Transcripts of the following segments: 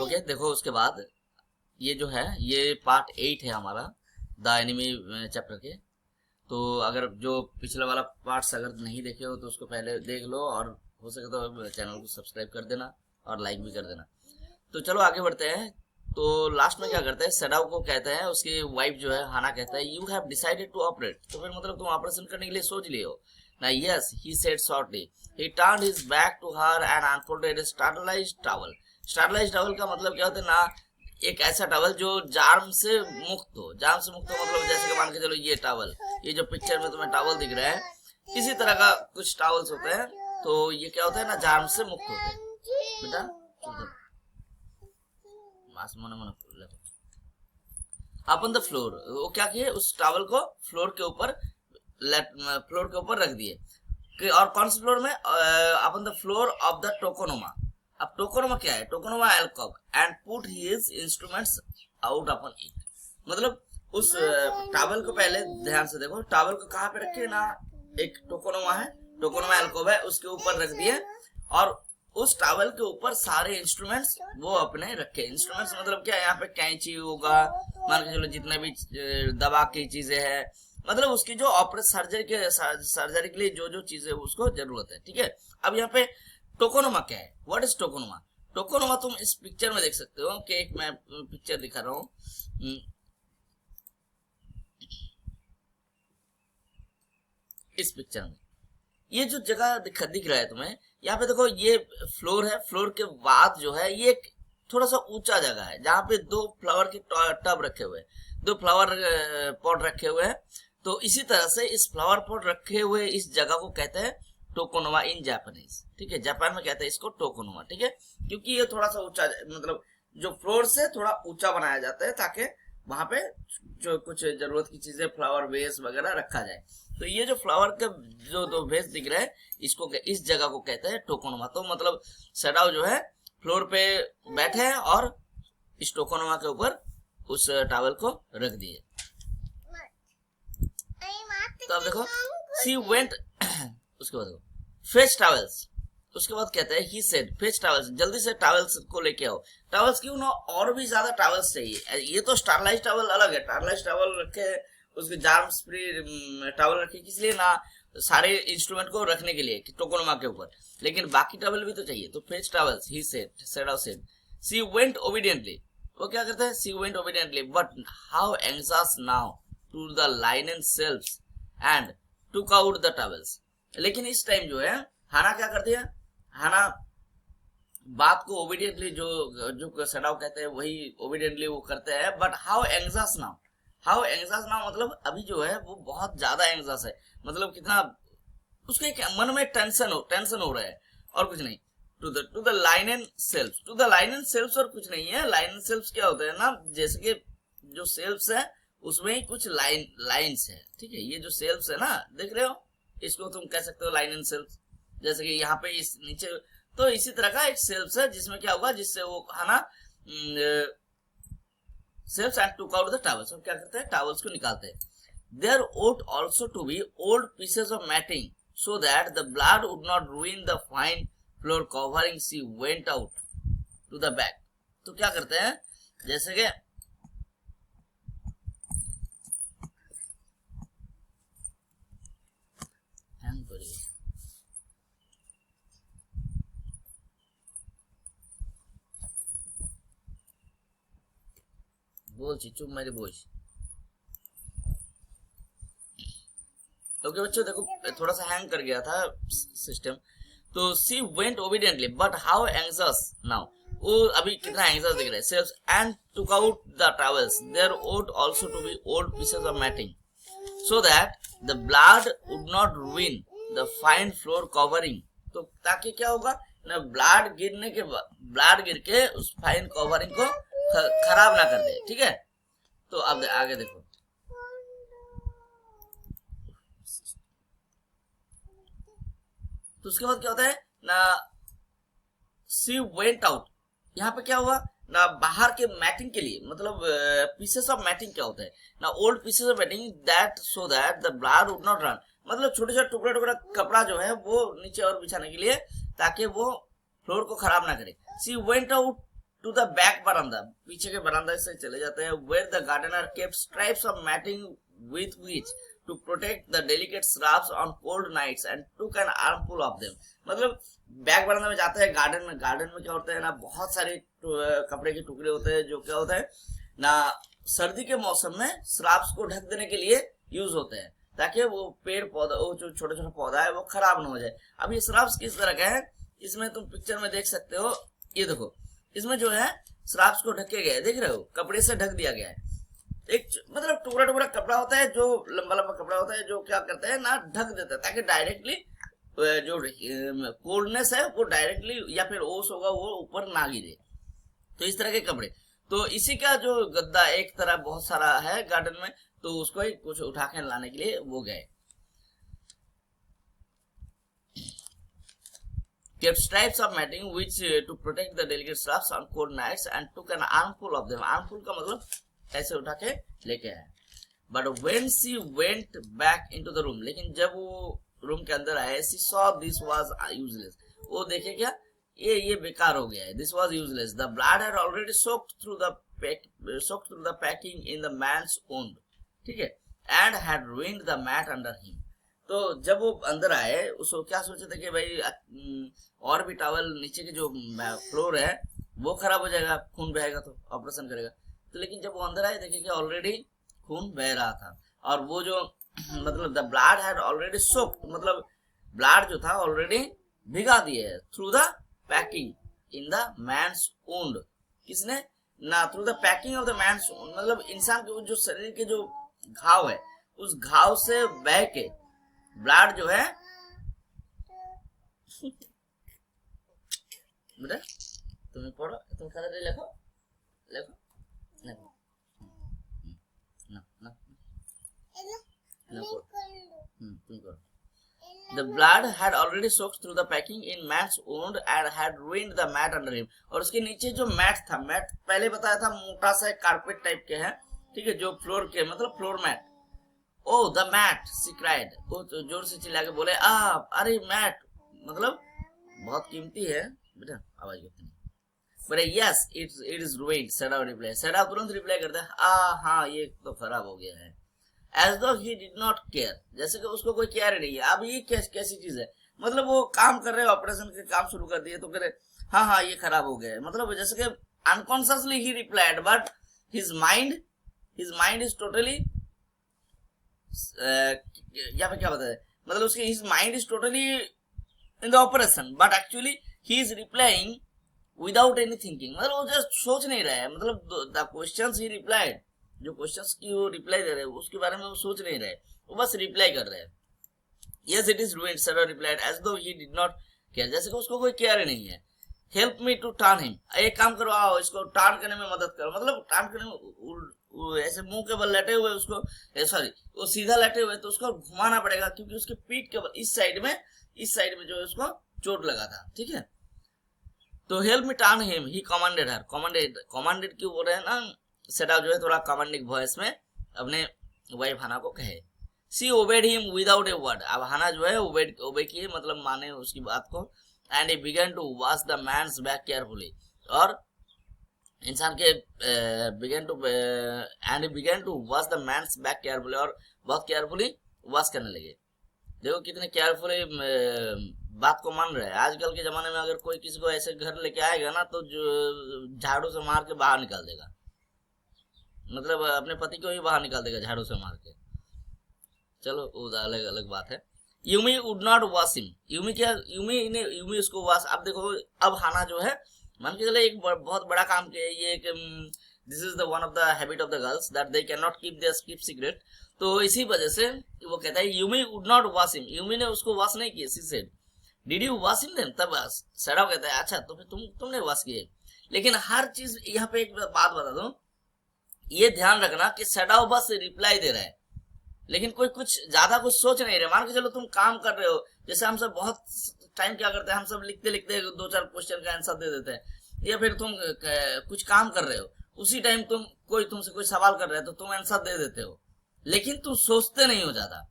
Okay देखो, उसके बाद ये जो है ये पार्ट 8 है हमारा द एनिमी चैप्टर के। तो अगर जो पिछला वाला पार्ट्स अगर नहीं देखे हो तो उसको पहले देख लो, और हो सके तो चैनल को सब्सक्राइब कर देना और लाइक भी कर देना। तो चलो आगे बढ़ते हैं। तो लास्ट में क्या करते हैं, सडाओ को कहते हैं, उसकी वाइफ जो है हाना कहता है you have decided to operate. तो फिर मतलब तुम ऑपरेशन करने के लिए सोच लिए हो ना। Yes he said shortly, he turned his back to her and unfolded sterilized towel. Sterilized towel का मतलब क्या होता है ना, एक ऐसा टॉवल जो जार्म से मुक्त हो। जार्म से मुक्त हो मतलब जैसे कि मान के चलो ये टॉवल, ये जो पिक्चर में तुम्हें टॉवल दिख रहा है, इसी तरह का कुछ टॉवल्स होते हैं। तो ये क्या होता है ना, जार्म से मुक्त होते हैं। बेटा अपन द फ्लोर, वो क्या किए, उस टॉवल को फ्लोर के ऊपर रख दिए। और कौन से फ्लोर में, upon the floor of the tokonoma. अब टोकोनोमा क्या है, tokonoma alcove, and put his instruments out upon it. मतलब उस टॉवल को पहले ध्यान से देखो, टॉवल को कहाँ पे रखे ना, एक टोकोनोमा है, टोकोनोमा एल्कोव है, उसके ऊपर रख दिए, और उस टॉवल के ऊपर सारे इंस्ट्रूमेंट्स वो अपने रखे। इंस्ट्रूमेंट्स मतलब क्या, यहाँ पे कैंची होगा, मान के चलो जितने भी दवा की चीजें हैं, मतलब उसकी जो सर्जरी के लिए जो जो चीजें उसको जरूरत है। ठीक है, अब यहाँ पे टोकोनोमा क्या है, व्हाट इज टोकोनोमा। टोकोनोमा तुम इस पिक्चर में देख सकते हो कि एक मैं पिक्चर दिखा रहा हूँ, इस पिक्चर में ये जो जगह दिख रहा है तुम्हें, यहाँ पे देखो ये फ्लोर है, फ्लोर के बाद जो है ये थोड़ा सा ऊंचा जगह है जहाँ पे दो फ्लावर के टब रखे हुए हैं, दो फ्लावर पॉट रखे हुए हैं। तो इसी तरह से इस फ्लावर पॉट रखे हुए इस जगह को कहते हैं टोकोनोमा इन जापानीज। ठीक है, जापान में कहते हैं इसको टोकोनोमा। ठीक है, क्योंकि ये थोड़ा सा ऊंचा, मतलब जो फ्लोर से थोड़ा ऊंचा बनाया जाता है ताकि वहां पे जो कुछ जरूरत की चीजें, फ्लावर वेस वगैरह रखा जाए। तो ये जो फ्लावर का जो दो वेस दिख रहा है, इसको इस जगह को कहते हैं टोकोनोमा। तो मतलब सडाओ जो है फ्लोर पे बैठे हैं और इस टोकोनोमा के ऊपर उस टॉवल को रख दिए। तो अब देखो सी वेंट, उसके बाद फेच टॉवल्स, उसके बाद कहते हैं ही सेड फेच टॉवल्स, जल्दी से टॉवल्स को लेके आओ। टॉवल्स क्यों ना, और भी ज्यादा टॉवल्स चाहिए। ये तो स्टारलाइज टॉवल अलग है, स्टारलाइज टॉवल रखे, उसके जार्म फ्री टॉवल रखे, किस लिए ना, सारे इंस्ट्रूमेंट को रखने के लिए टोकोनोमा के ऊपर, लेकिन बाकी टॉवल भी तो चाहिए। तो fetch towels he said, Sadao said. She went obediently, वो क्या करते हैं, she went obediently, but how anxious now to the linen shelves and took out the towels. लेकिन इस टाइम जो है हाना क्या करती है, हाना बात को ओबीडियंटली, जो सडाओ कहते हैं वही ओबीडियंटली वो करते हैं। But how anxious now, how anxious now मतलब अभी जो है वो बहुत ज्यादा एंग्जास है, मतलब कितना उसके मन में टेंशन हो रहा है, और कुछ नहीं। To the linen shelves, to the linen shelves और कुछ नहीं है। लाइनन शेल्फ्स क्या होता है ना, जैसे कि जो शेल्फ्स है उसमें ही कुछ लाइन्स है। ठीक है, ये जो शेल्फ्स है ना, देख रहे हो, इसको तुम कह सकते हो लाइनन शेल्फ्स। जैसे कि यहाँ पे इस नीचे, तो इसी तरह का एक शेल्फ्स है जिसमें क्या होगा, जिससे वो खाना shelves and took out the towels, और क्या करते हैं, टॉवल्स को निकालते हैं। There ought also to be old pieces of matting so that the blood would not ruin the fine floor covering. She went out to the back. तो क्या करते हैं, जैसे कि बोल चुप मेरी बोझ। ओके बच्चों देखो, थोड़ा सा हैंग कर गया था सिस्टम। तो she went obediently but how anxious now, वो अभी कितना एंग्जास दिख रहा है। Sells and took out the towels, there ought also to be old pieces of matting so that the blood would not ruin the fine floor covering. तो ताकि क्या होगा ना, ब्लड गिर के उस फाइन कवरिंग को खराब ना कर दे। ठीक है, तो अब आगे देखो, तो उसके बाद क्या होता है ना, सी वेंट आउट, यहाँ पे क्या हुआ ना, बाहर के मैटिंग के लिए, मतलब पीसेस ऑफ मैटिंग क्या होता है ना, old pieces of matting that so that the blood would not run, मतलब छोटे छोटे टुकड़ा कपड़ा जो है वो नीचे और बिछाने के लिए, ताकि वो फ्लोर को खराब ना करे। She went out to the back बरामदा, पीछे के बरामदा से चले जाते हैं, where the gardener kept stripes of matting with which to protect the delicate shrubs on cold nights and took an armful of them. मतलब बैक बरामदा में जाते हैं गार्डन में क्या होता है ना, बहुत सारे कपड़े के टुकड़े होते हैं जो क्या होता है ना, सर्दी के मौसम में श्राब्स को ढक देने के लिए यूज होते हैं, ताकि वो पेड़ पौधा, वो जो छोटे छोटे पौधा है वो खराब ना हो जाए। अब ये श्राब्स किस तरह का है, इसमें तुम पिक्चर में देख सकते हो, ये देखो इसमें जो है श्राब्स को ढके गए, देख रहे हो, कपड़े से ढक दिया गया है। एक मतलब टुकड़ा टुकड़ा कपड़ा होता है, जो लंबा लंबा कपड़ा होता है, जो क्या करता है ना, ढक देता है, ताकि डायरेक्टली जो कोल्डनेस है वो डायरेक्टली या फिर ओस होगा वो ऊपर ना गिरे। तो इस तरह के कपड़े, तो इसी का जो गद्दा एक तरह बहुत सारा है गार्डन में, तो उसको ही कुछ उठा के लाने के लिए वो गए। Kept stripes of matting which to protect the delicate shrubs on cold nights and took an armful of them। armful का मतलब ऐसे उठा के लेके आए। But when she went back into the room, लेकिन जब वो रूम के अंदर आए, she saw this was useless। वो देखे क्या, ये बेकार हो गया है, this was useless। The blood had already soaked through the packing in the man's wound, ठीक है, and had ruined the mat under him। तो जब वो अंदर आए, उसको क्या सोचे थे कि भाई और भी टॉवल, नीचे के जो फ्लोर है वो खराब हो जाएगा, खून बहेगा तो ऑपरेशन करेगा। तो लेकिन जब वो अंदर आए, देखे कि ऑलरेडी खून बह रहा था, और वो जो मतलब the blood had already soaked, मतलब ब्लड जो था ऑलरेडी भिगा दिए है, through the packing in the man's wound. किसने ना, through the packing of the man's wound, मतलब इंसान के जो शरीर के जो घाव है, उस घाव से बह के ब्लड जो है बेटा तुम्हें पढ़ो, तुम कलर लिखो लिखो लिखो ना ना तुम करो। The blood had already soaked through the packing in man's wound and had ruined the mat under him। और उसके नीचे जो मैट था, मैट पहले बताया था मोटा सा कारपेट टाइप के है, ठीक है, जो फ्लोर के मतलब floor mat. Oh the mat, she cried। वो तो जोर से चिल्ला के बोले, अरे मैट मतलब बहुत कीमती है बेटा, आवाज करते बोले yes it is ruined। Sadao reply, Sadao तुरंत रिप्लाई करता है, हाँ ये तो खराब हो गया है। As though he did not care, जैसे कि उसको कोई केयर नहीं है। अब ये कैसी चीज है, मतलब वो काम कर रहे हैं, ऑपरेशन के काम शुरू कर दिए, तो कह रहे हाँ ये खराब हो गया है, मतलब जैसे कि unconsciously he replied, but his mind is totally, या फिर क्या बताए, मतलब उसके his mind is totally in the operation, but actually he is replying without any thinking, मतलब वो जस्ट सोच नहीं रहा है, मतलब द क्वेश्चंस ही रिप्लाइड, जो क्वेश्चंस की वो रिप्लाई दे रहे हैं उसके बारे में वो सोच नहीं रहे, वो बस रिप्लाई कर रहे हैं। Yes it is ruined, sir replied as though he did not care, जैसे कि उसको कोई केयर नहीं है। Help me to turn him, एक काम करो, आओ इसको टर्न करने में मदद करो, मतलब टर्न करने में ऐसे मुंह के बल लेटे हुए उसको, सॉरी वो सीधा लेटे हुए, तो उसको घुमाना पड़ेगा, क्योंकि उसके पीठ के बल इस साइड में जो है उसको चोट लगा था, ठीक है। तो हेल्प मी टर्न हिम, ही कमांडेड हर, कमांडेड क्यों बोल रहे हैं ना, सेडाव जो है थोड़ा कमांडिंग वॉइस में अपने वाइफ हाना को कहे। She obeyed him without a word, अब हाना जो है ओबे किए, मतलब माने उसकी बात को। And he began to wash the man's back carefully, और इंसान के began to wash the man's back carefully, और बहुत केयरफुली वॉश करने लगे। देखो कितने केयरफुली बात को मान रहे हैं। आजकल के जमाने में अगर कोई किसी को ऐसे घर लेके आएगा ना, तो जो झाड़ू से मार के बाहर निकाल देगा, मतलब अपने पति को ही बाहर निकाल देगा झाड़ू से मार के। चलो वो अलग अलग बात है। Yumi would not wash him, Yumi उसको वॉश। अब देखो, अब हाना जो है मान के चले एक बहुत बड़ा काम किया, ये this is the one of the habit of the girls that they can not keep their secret. तो इसी वजह से वो कहता है Yumi would not wash him, Yumi ने उसको वॉश नहीं किया। She said did you wash him then, तब सेडाव कहता है अच्छा तो फिर तुमने वॉश किए। लेकिन हर चीज यहाँ पे एक बात बता दूं, ये ध्यान रखना कि सेडाव बस रिप्लाई दे रहा है, लेकिन कोई कुछ ज्यादा कुछ सोच नहीं रहे। मान के चलो तुम काम कर रहे हो, जैसे हम सब बहुत टाइम क्या करते हैं, हम सब लिखते लिखते 2-4 क्वेश्चन का आंसर दे देते हैं, या फिर तुम कुछ काम कर रहे हो, उसी टाइम तुमसे कोई सवाल कर रहा है तो तुम आंसर दे देते हो, लेकिन तुम सोचते नहीं हो ज्यादा।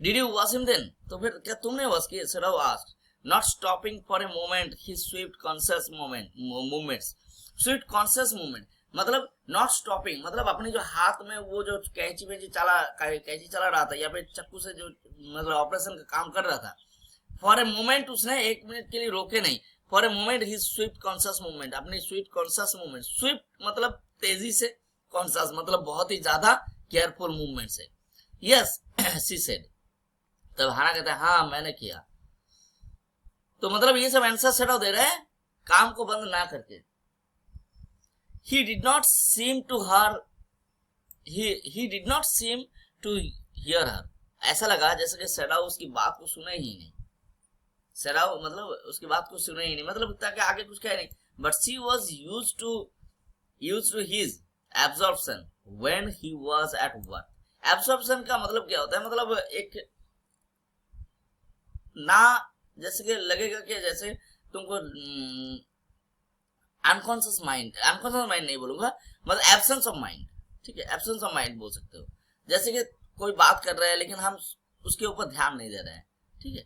Did you wash him then, तो फिर क्या तुमने वॉश किया, Sadao asked, not stopping for a moment his swift conscious movements. Swift conscious movement मतलब नॉट स्टॉपिंग, मतलब अपने जो हाथ में वो जो कैंची चला रहा था या फिर चक्कू से जो मतलब ऑपरेशन का काम कर रहा था, फॉर ए मोमेंट उसने 1 मिनट के लिए रोके नहीं। For a moment his swift conscious movement, अपनी स्विफ्ट कॉन्शियस मूवमेंट, स्विफ्ट मतलब तेजी से, कॉन्शियस मतलब बहुत ही ज्यादा केयरफुल मूवमेंट से। यस शी सेड, तब हाना कहता है हाँ मैंने किया। तो मतलब ये सब आंसर सेट दे रहे हैं काम को बंद ना करके। He did not seem to hear her. ऐसा लगा जैसे कि सेडाओ उसकी बात को सुने ही नहीं। सेडाओ मतलब उसकी बात को सुने ही नहीं, मतलब ताकि आगे कुछ कहे नहीं। But she was used to his absorption when he was at work. Absorption का मतलब क्या होता है, मतलब एक ना जैसे कि लगेगा कि जैसे तुमको अनकॉन्शियस माइंड नहीं बोलूंगा, मतलब एब्सेंस ऑफ माइंड, ठीक है, एब्सेंस ऑफ माइंड बोल सकते हो। जैसे कि कोई बात कर रहे हैं लेकिन हम उसके ऊपर ध्यान नहीं दे रहे हैं, ठीक है,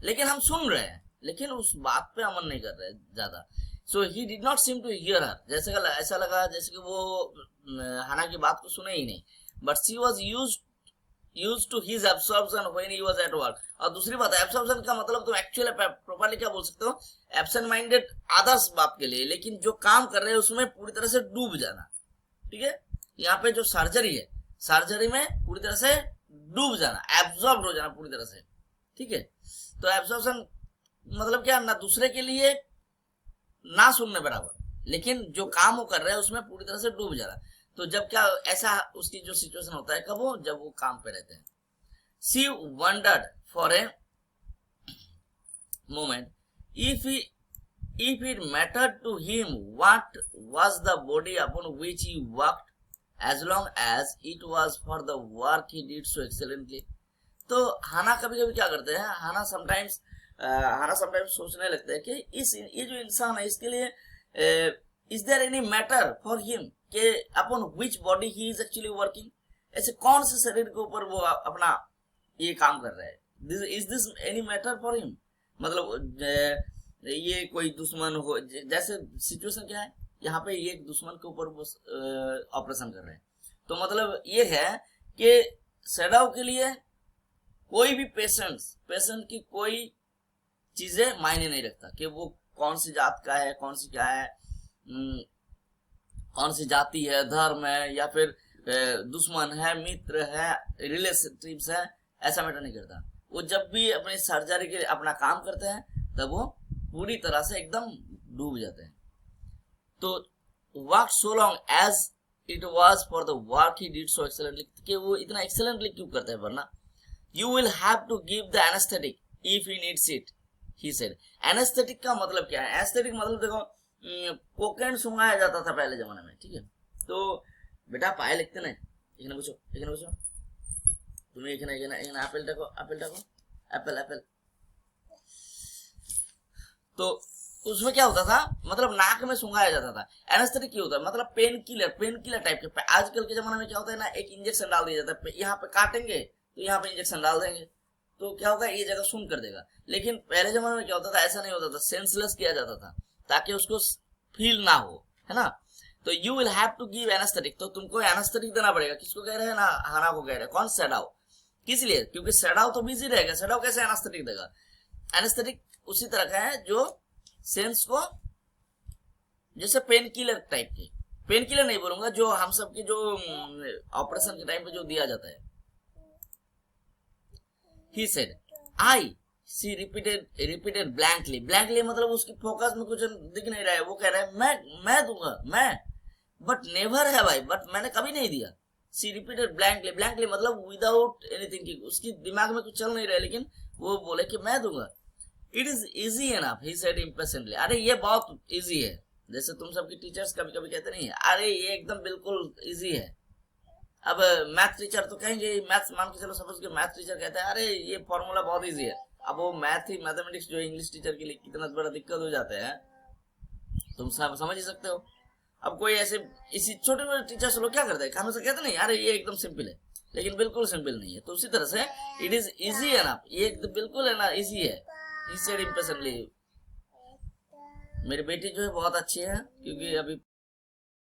लेकिन हम सुन रहे हैं लेकिन उस बात पे अमल नहीं कर रहे ज्यादा। So he did not seem to hear her, जैसे ऐसा लगा जैसे कि वो हाना की बात को सुने ही नहीं। But she was used to his absorption when he was at work. और दूसरी बात है, एब्सॉर्प्शन का मतलब तुम एक्चुअली प्रॉपर्ली क्या बोल सकते हो, एब्सेंट माइंडेड अदर्स बात के लिए, लेकिन जो काम कर रहे हैं उसमें पूरी तरह से डूब जाना, ठीक है। यहाँ पे जो सर्जरी है, सर्जरी में पूरी तरह से डूब जाना, एब्जॉर्ब हो जाना पूरी तरह से, ठीक है। तो एब्सॉर्प्शन मतलब क्या, ना दूसरे के लिए ना सुनने बराबर, लेकिन जो काम वो कर रहे हैं उसमें पूरी तरह से डूब जा रहा। तो जब क्या ऐसा उसकी जो सिचुएशन होता है कब, वो जब वो काम पे रहते हैं। She wondered for a moment if it mattered to him what was the body upon which he worked, as long as it was for the work he did so excellently. तो हाना कभी कभी क्या करते हैं, हाना समटाइम्स सोचने लगते हैं कि ये जो इंसान है इसके लिए is there any matter for him कि upon which body he is actually working, ऐसे कौन से शरीर के ऊपर वो अपना ये काम कर रहा है, is this any matter for him. मतलब ये कोई दुश्मन हो, जैसे सिचुएशन क्या है यहाँ पे, ये दुश्मन के ऊपर वो ऑपरेशन कर रहे हैं। तो मतलब ये है कि सेडाओ के लिए कोई भी पेशेंट की कोई चीजें मायने नहीं रखता कि वो कौन सी जात का है, कौन सी क्या है, कौन सी जाति है, धर्म है, या फिर दुश्मन है, मित्र है, रिलेशनशिप्स है, ऐसा मैटर नहीं करता। वो जब भी अपने सर्जरी के लिए अपना काम करते हैं तब वो पूरी तरह से एकदम डूब जाते हैं। तो work so long as it was for the work he did so excellently, कि वो इतना एक्सेलेंटली क्यों करते हैं, वरना you will have to give the anaesthetic if he needs it, he said. Anaesthetic का मतलब क्या है, एनेस्थेटिक मतलब देखो कोकेन सुंघाया जाता था पहले जमाने में, ठीक है। तो बेटा पाए लिखते ना, এখানে বসো তুমি এখানে আপেলটা एप्पल। तो उसमें क्या होता था, मतलब नाक में सुंघाया जाता था। एनेस्थेटिक क्या होता है, मतलब पेन किलर टाइप के। आजकल के जमाने में क्या होता है ना, एक इंजेक्शन डाल दिया जाता है, यहाँ पे काटेंगे तो यहाँ पे इंजेक्शन डाल देंगे, तो क्या होगा, ये जगह सुन कर देगा। लेकिन पहले जमाने में क्या होता था, ऐसा नहीं होता था, सेंसलेस किया जाता था ताकि उसको फील ना हो, है ना। तो you will have to give anaesthetic, तो तुमको एनेस्थेटिक देना पड़ेगा। किसको कह रहे हैं ना, हाना को कह रहे हैं। कौन, सेडाओ। किस लिए, क्योंकि सेडाओ तो बिजी रहेगा, सेडाओ कैसे एनेस्थेटिक देगा। एनेस्थेटिक उसी तरह का है जो सेंस को, जैसे पेन किलर टाइप के, पेन किलर नहीं बोलूंगा, जो हम सबके जो ऑपरेशन के टाइम पे जो दिया जाता है। He said, she repeated blankly मतलब उसकी फोकस में कुछ दिख नहीं रहा है। वो कह रहा है मैं दूंगा, मैं, बट नेवर है भाई, बट मैंने कभी नहीं दिया। She repeated blankly मतलब विदाउट एनीथिंग, उसकी दिमाग में कुछ चल नहीं रहा है, लेकिन वो बोले कि मैं दूंगा। It is easy enough, he said impatiently, अरे ये बहुत इजी है। जैसे तुम सबकी टीचर्स कभी कभी कहते नहीं है, अरे ये एकदम बिल्कुल इजी है। अब मैथ टीचर तो कहेंगे, मैथ्स मान के चलो, सपोज के मैथ टीचर कहते हैं अरे ये फॉर्मूला बहुत इजी है। अब वो मैथमेटिक्स जो इंग्लिश टीचर के लिए कितना बड़ा दिक्कत हो जाता है, तुम सब समझ ही सकते हो। अब कोई ऐसे इसी छोटे बड़े टीचर से लोग क्या करते हैं, हमेशा कहते नहीं अरे ये एकदम सिंपल है, लेकिन बिल्कुल सिंपल नहीं है। तो उसी तरह से इट इज इजी एनफ, ये बिल्कुल है ना इजी है, he said impatiently. मेरी बेटी जो है बहुत अच्छी है क्योंकि अभी